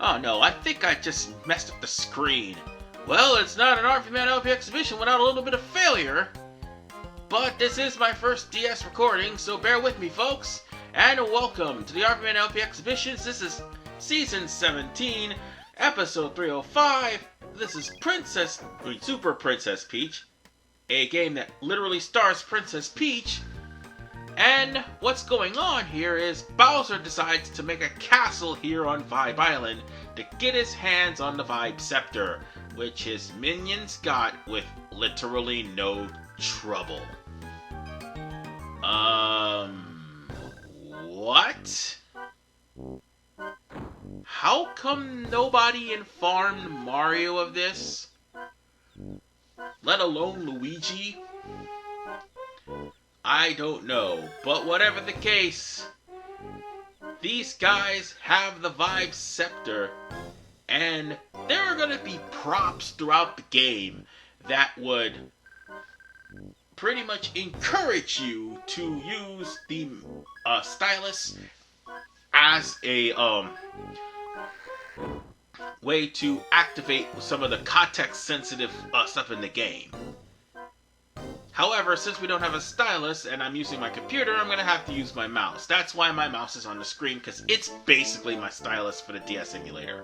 Oh no, I think I just messed up the screen. Well, it's not an RVMan LP exhibition without a little bit of failure. But this is my first DS recording, so bear with me, folks. And welcome to the RVMan LP exhibitions. This is Season 17, Episode 305. This is Super Princess Peach, a game that literally stars Princess Peach. And what's going on here is Bowser decides to make a castle here on Vibe Island to get his hands on the Vibe Scepter, which his minions got with literally no trouble. What? How come nobody informed Mario of this? Let alone Luigi? I don't know, but whatever the case, these guys have the Vibe Scepter, and there are going to be props throughout the game that would pretty much encourage you to use the stylus as a way to activate some of the context-sensitive stuff in the game. However, since we don't have a stylus and I'm using my computer, I'm going to have to use my mouse. That's why my mouse is on the screen, because it's basically my stylus for the DS emulator.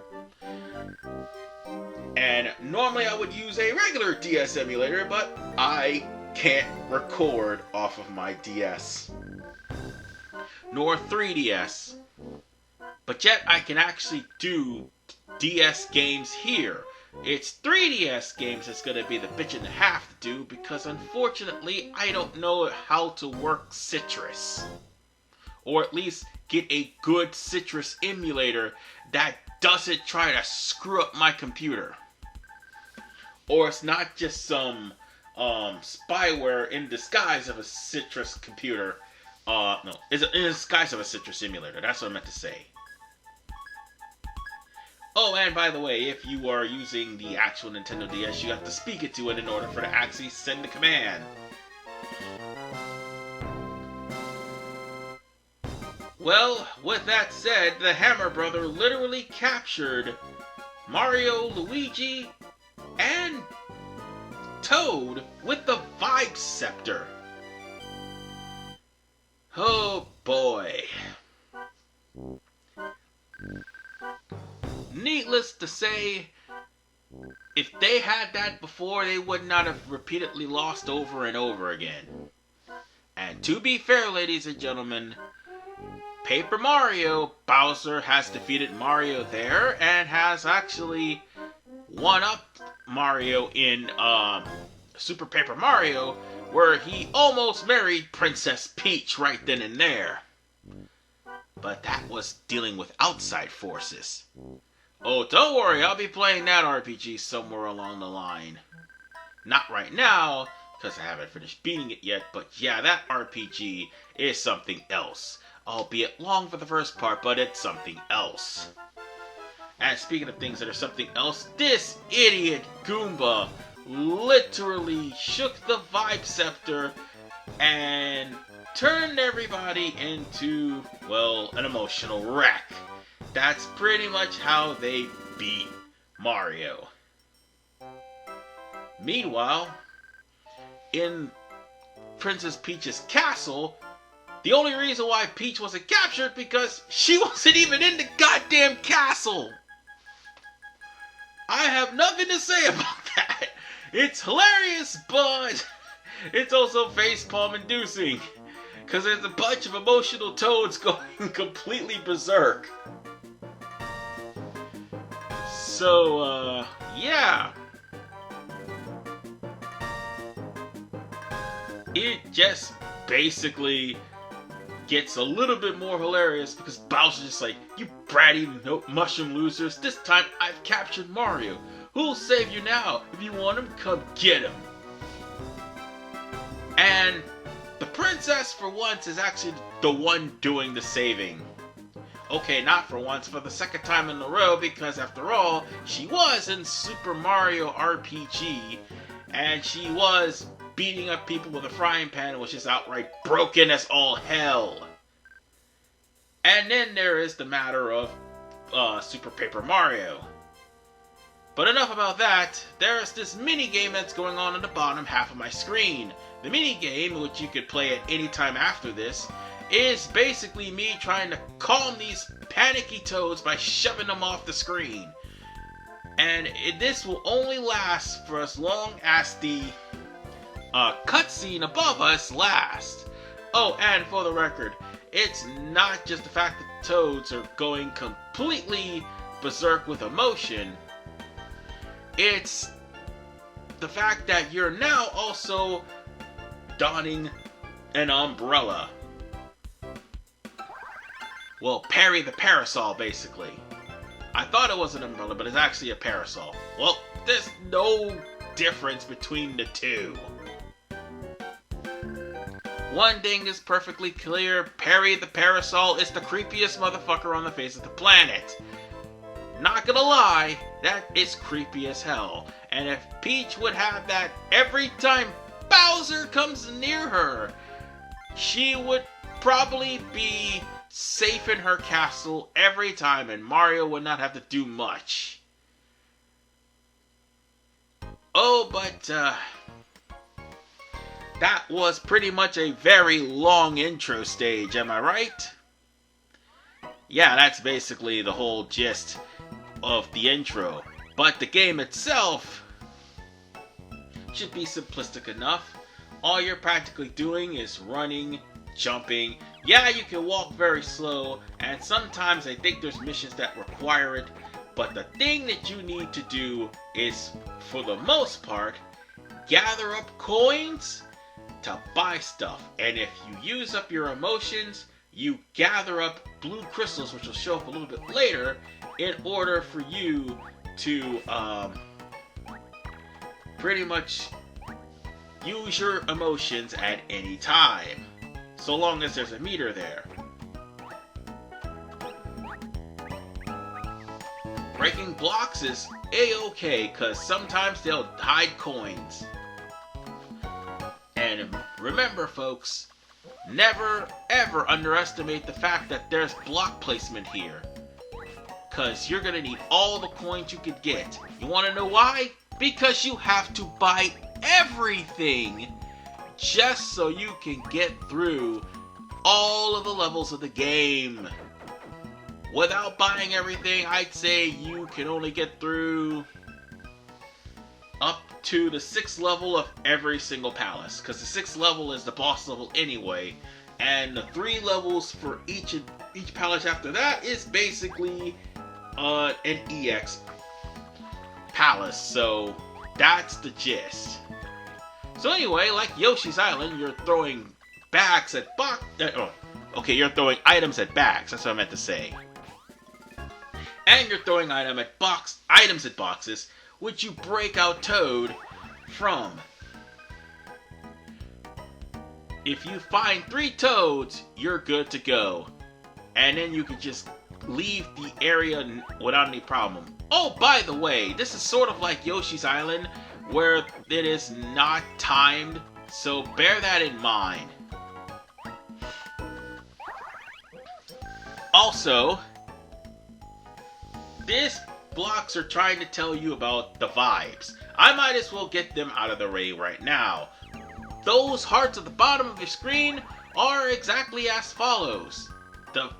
And normally I would use a regular DS emulator, but I can't record off of my DS. Nor 3DS. But yet I can actually do DS games here. It's 3DS games that's going to be the bitch and a half to do, because unfortunately I don't know how to work Citrus. Or at least get a good Citrus emulator that doesn't try to screw up my computer. Or it's not just some spyware in disguise of a Citrus computer. No, it's in disguise of a Citrus emulator. That's what I meant to say. Oh, and by the way, if you are using the actual Nintendo DS, you have to speak it to it in order for it to actually send the command. Well, with that said, the Hammer Brother literally captured Mario, Luigi, and Toad with the Vibe Scepter. Oh boy. Needless to say, if they had that before, they would not have repeatedly lost over and over again. And to be fair, ladies and gentlemen, Paper Mario, Bowser has defeated Mario there and has actually one-upped Mario in Super Paper Mario, where he almost married Princess Peach right then and there. But that was dealing with outside forces. Oh, don't worry, I'll be playing that RPG somewhere along the line. Not right now, because I haven't finished beating it yet, but yeah, that RPG is something else. Albeit long for the first part, but it's something else. And speaking of things that are something else, this idiot Goomba literally shook the Vibe Scepter and turned everybody into, well, an emotional wreck. That's pretty much how they beat Mario. Meanwhile, in Princess Peach's castle, the only reason why Peach wasn't captured because she wasn't even in the goddamn castle. I have nothing to say about that. It's hilarious, but it's also facepalm inducing, because there's a bunch of emotional toads going completely berserk. So, yeah. It just basically gets a little bit more hilarious because Bowser's just like, you bratty mushroom losers, this time I've captured Mario. Who'll save you now? If you want him, come get him. And the princess, for once, is actually the one doing the saving. Okay, not for once, for the second time in a row, because after all, she was in Super Mario RPG, and she was beating up people with a frying pan, which is outright broken as all hell. And then there is the matter of Super Paper Mario. But enough about that. There's this mini game that's going on the bottom half of my screen. The mini game, which you could play at any time after this, is basically me trying to calm these panicky toads by shoving them off the screen. And this will only last for as long as the cutscene above us lasts. Oh, and for the record, it's not just the fact that the toads are going completely berserk with emotion. It's the fact that you're now also donning an umbrella. Well, Perry the parasol, basically. I thought it was an umbrella, but it's actually a parasol. Well, there's no difference between the two. One thing is perfectly clear. Perry the parasol is the creepiest motherfucker on the face of the planet. Not gonna lie, that is creepy as hell. And if Peach would have that every time Bowser comes near her, she would probably be safe in her castle every time, and Mario would not have to do much. Oh, but that was pretty much a very long intro stage, am I right? Yeah, that's basically the whole gist of the intro. But the game itself should be simplistic enough. All you're practically doing is running, jumping. Yeah, you can walk very slow, and sometimes I think there's missions that require it, but the thing that you need to do is, for the most part, gather up coins to buy stuff. And if you use up your emotions, you gather up blue crystals, which will show up a little bit later, in order for you to pretty much use your emotions at any time, so long as there's a meter there. Breaking blocks is a-okay, because sometimes they'll hide coins. And remember, folks, never ever underestimate the fact that there's block placement here, because you're going to need all the coins you could get. You want to know why? Because you have to buy everything just so you can get through all of the levels of the game. Without buying everything, I'd say you can only get through up to the 6th level of every single palace, because the 6th level is the boss level anyway, and the 3 levels for each palace after that is basically an EX palace. So that's the gist. So anyway, like Yoshi's Island, you're throwing bags at you're throwing items at bags. That's what I meant to say. And you're throwing items at boxes, which you break out Toad from. If you find 3 Toads, you're good to go. And then you can just leave the area without any problem. Oh, by the way, this is sort of like Yoshi's Island, where it is not timed, so bear that in mind. Also, these blocks are trying to tell you about the vibes. I might as well get them out of the way right now. Those hearts at the bottom of your screen are exactly as follows. The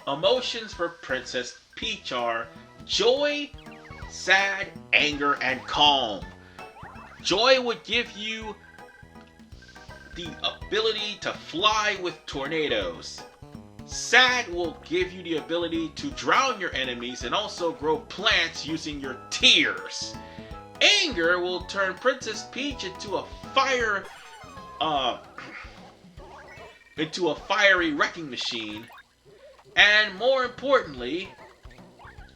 emotions for Princess Peach are joy, sad, anger, and calm. Joy would give you the ability to fly with tornadoes. Sad will give you the ability to drown your enemies and also grow plants using your tears. Anger will turn Princess Peach into a fiery wrecking machine. And more importantly,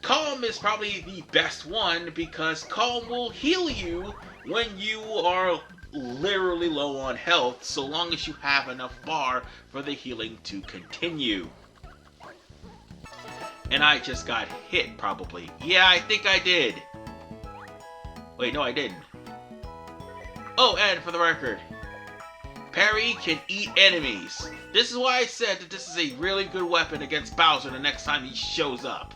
Calm is probably the best one, because Calm will heal you when you are literally low on health, so long as you have enough bar for the healing to continue. And I just got hit, probably. Yeah, I think I did. Wait, no, I didn't. Oh, and for the record, Parry can eat enemies. This is why I said that this is a really good weapon against Bowser the next time he shows up.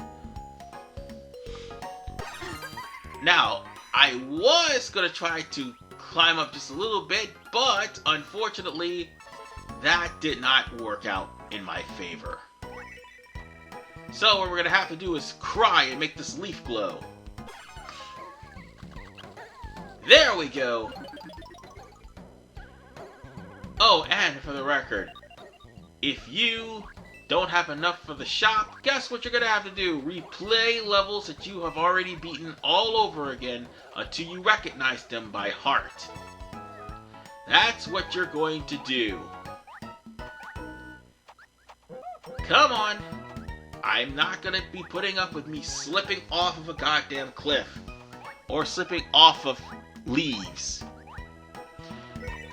Now, I was going to try to climb up just a little bit, but unfortunately, that did not work out in my favor. So what we're going to have to do is cry and make this leaf glow. There we go! Oh, and for the record, if you don't have enough for the shop, guess what you're going to have to do? Replay levels that you have already beaten all over again until you recognize them by heart. That's what you're going to do. Come on! I'm not going to be putting up with me slipping off of a goddamn cliff. Or slipping off of leaves.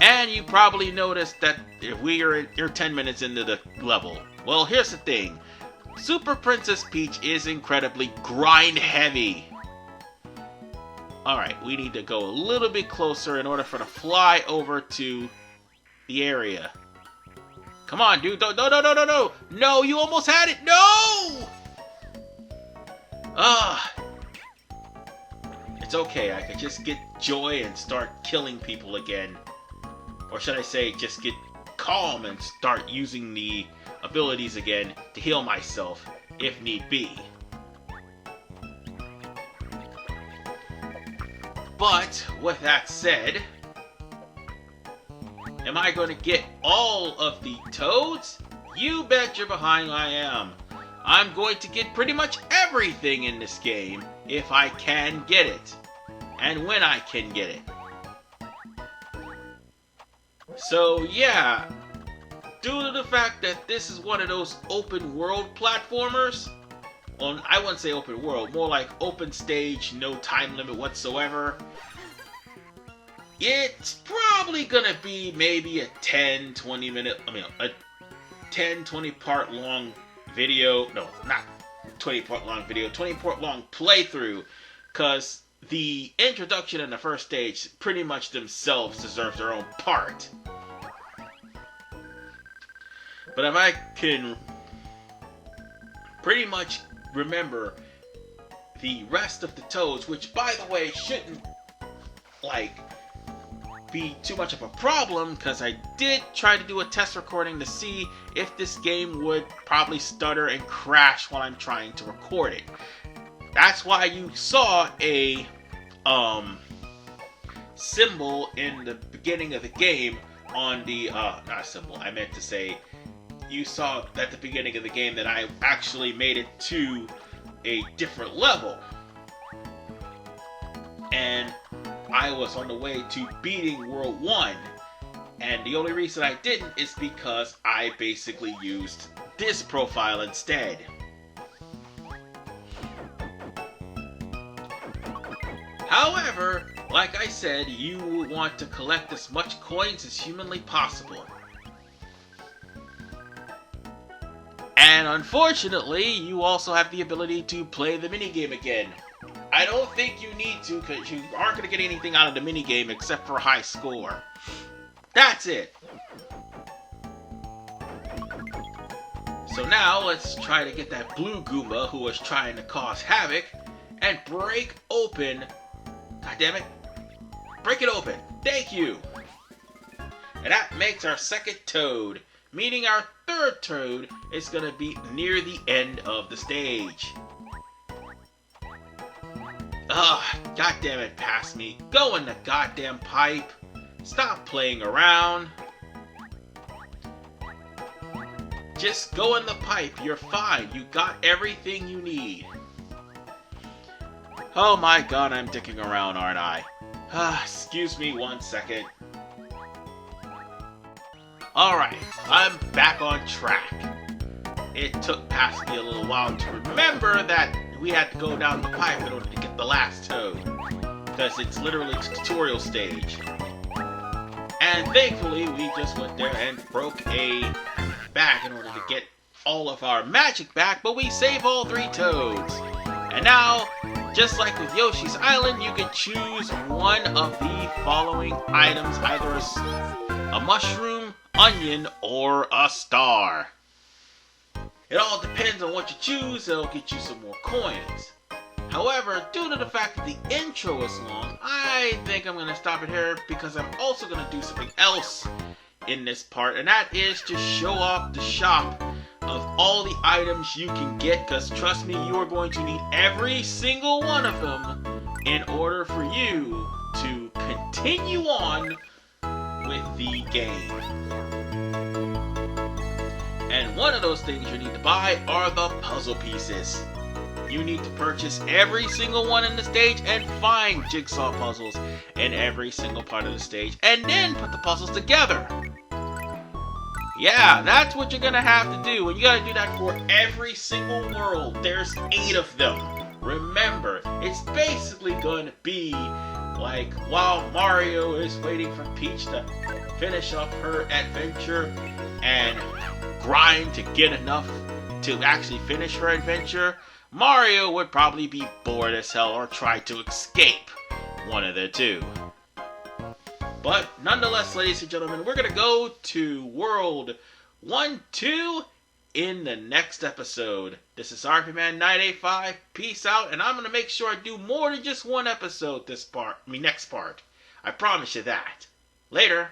And you probably noticed that you're 10 minutes into the level. Well, here's the thing. Super Princess Peach is incredibly grind heavy. Alright, we need to go a little bit closer in order for to fly over to the area. Come on, dude. No. No, you almost had it. No! It's okay. I could just get joy and start killing people again. Or should I say, just get calm and start using the abilities again to heal myself, if need be. But, with that said, am I going to get all of the toads? You bet your behind I am. I'm going to get pretty much everything in this game, if I can get it. And when I can get it. So yeah, due to the fact that this is one of those open world platformers, well, I wouldn't say open world, more like open stage, no time limit whatsoever, it's probably gonna be maybe a 10-20 part long video, no, not 20 part long video, 20 part long playthrough, because the introduction and the first stage pretty much themselves deserve their own part. But if I can pretty much remember the rest of the toads, which by the way shouldn't be too much of a problem, because I did try to do a test recording to see if this game would probably stutter and crash while I'm trying to record it. That's why you saw a symbol in the beginning of the game on the not symbol, I meant to say you saw at the beginning of the game that I actually made it to a different level. And I was on the way to beating World 1. And the only reason I didn't is because I basically used this profile instead. However, like I said, you will want to collect as much coins as humanly possible. And unfortunately, you also have the ability to play the minigame again. I don't think you need to, because you aren't going to get anything out of the minigame except for a high score. That's it. So now, let's try to get that blue Goomba who was trying to cause havoc and break open. God damn it. Break it open. Thank you. And that makes our second toad, meaning our third toad is going to be near the end of the stage. Ugh, God damn it, pass me. Go in the goddamn pipe. Stop playing around. Just go in the pipe. You're fine. You got everything you need. Oh my god, I'm dicking around, aren't I? Excuse me 1 second. Alright, I'm back on track. It took past me a little while to remember that we had to go down the pipe in order to get the last toad. Because it's literally a tutorial stage. And thankfully, we just went there and broke a bag in order to get all of our magic back, but we saved all 3 toads. And now, just like with Yoshi's Island, you can choose one of the following items, either a mushroom, onion, or a star. It all depends on what you choose, it'll get you some more coins. However, due to the fact that the intro is long, I think I'm going to stop it here because I'm also going to do something else in this part, and that is to show off the shop of all the items you can get, because trust me, you are going to need every single one of them in order for you to continue on with the game. And one of those things you need to buy are the puzzle pieces. You need to purchase every single one in the stage and find jigsaw puzzles in every single part of the stage, and then put the puzzles together. Yeah, that's what you're gonna have to do, and you gotta do that for every single world. There's 8 of them. Remember, it's basically gonna be like while Mario is waiting for Peach to finish up her adventure and grind to get enough to actually finish her adventure, Mario would probably be bored as hell or try to escape. One of the two. But nonetheless, ladies and gentlemen, we're going to go to World 1-2 in the next episode. This is RVMan 985. Peace out, and I'm going to make sure I do more than just one episode next part. I promise you that. Later.